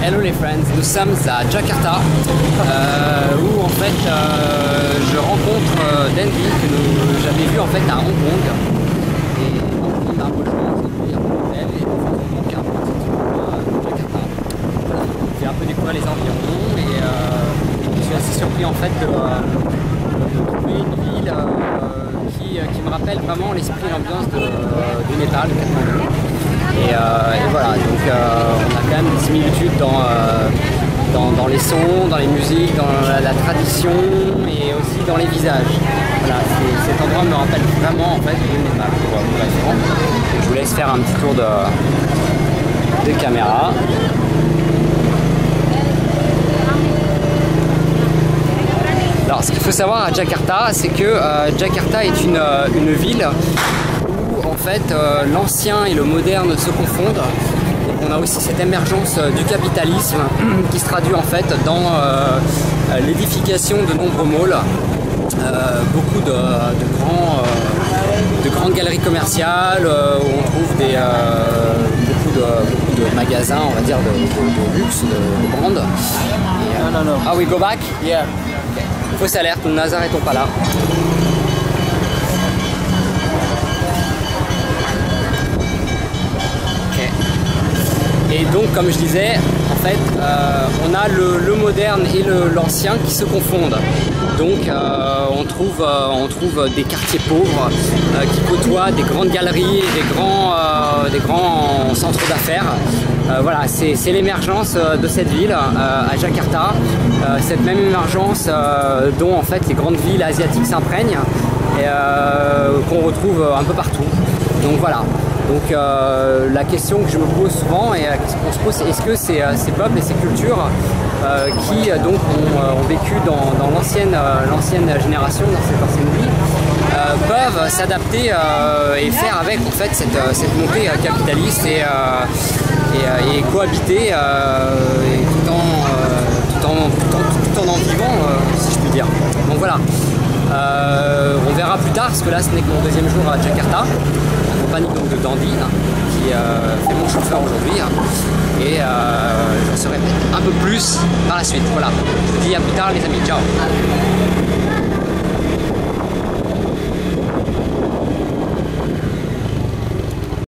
Hello les friends, nous sommes à Jakarta où en fait je rencontre Dandy que j'avais vu en fait à Hong Kong et donc il m'a rejoint aujourd'hui à mon hôtel et on fait donc un petit tour de Jakarta. Voilà, on fait un peu découvrir les environs et je suis assez surpris en fait de trouver une ville qui me rappelle vraiment l'esprit et l'ambiance du Népal, de Katmandou. Et voilà, donc on a quand même des similitudes dans les sons, dans les musiques, dans la tradition et aussi dans les visages. Voilà, cet endroit me rappelle vraiment en fait le Népal pour restaurant. Je vous laisse faire un petit tour de caméra. Alors ce qu'il faut savoir à Jakarta, c'est que Jakarta est une ville où en fait l'ancien et le moderne se confondent. Donc on a aussi cette émergence du capitalisme qui se traduit en fait dans l'édification de nombreux malls, beaucoup de grandes galeries commerciales où on trouve beaucoup de magasins, on va dire de luxe, de brand. Ah we go back? Yeah. Fausse alerte, nous n'arrêtons pas là. Okay. Et donc, comme je disais, en fait, on a le moderne et l'ancien qui se confondent. Donc, on trouve des quartiers pauvres qui côtoient des grandes galeries et des grands centres d'affaires. Voilà, c'est l'émergence de cette ville à Jakarta, cette même émergence dont en fait les grandes villes asiatiques s'imprègnent et qu'on retrouve un peu partout. Donc voilà. Donc la question que je me pose souvent et qu'on se pose, c'est est-ce que ces peuples et ces cultures qui donc ont vécu dans l'ancienne génération, dans cette ancienne vie, peuvent s'adapter et faire avec en fait cette montée capitaliste et cohabiter tout en vivant, si je puis dire. Donc voilà. On verra plus tard, parce que là ce n'est que mon deuxième jour à Jakarta, en compagnie donc de Dandy, qui fait mon chauffeur aujourd'hui, et j'en saurai un peu plus par la suite. Voilà, je vous dis à plus tard les amis, ciao.